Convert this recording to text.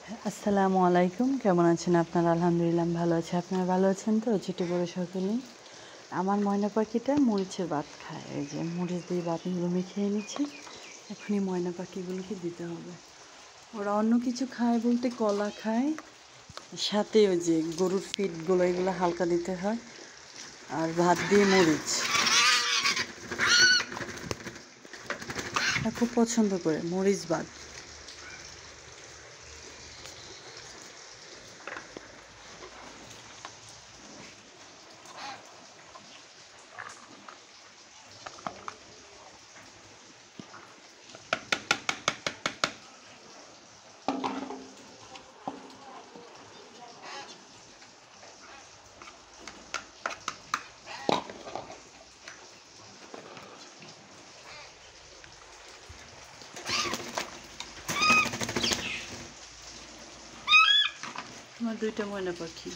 আসসালামু আলাইকুম, কেমন আছেন আপনারা? আলহামদুলিল্লাহ আমি ভালো আছি। আপনারা ভালো আছেন তো? ছোটো বড়ো সকলেই। আমার ময়না পাখিটা মরিচের ভাত খায়। এই যে মরিচ দিয়ে ভাতগুলো খেয়ে নিচ্ছে। এখনই ময়না পাখিগুলোকে দিতে হবে। ওরা অন্য কিছু খায় বলতে কলা খায়, সাথে ওই যে গরুর ফিডগুলো এগুলো হালকা দিতে হয়, আর ভাত দিয়ে মরিচ। খুব পছন্দ করে মরিচ ভাত। আমার দুইটা ময়না পাখি।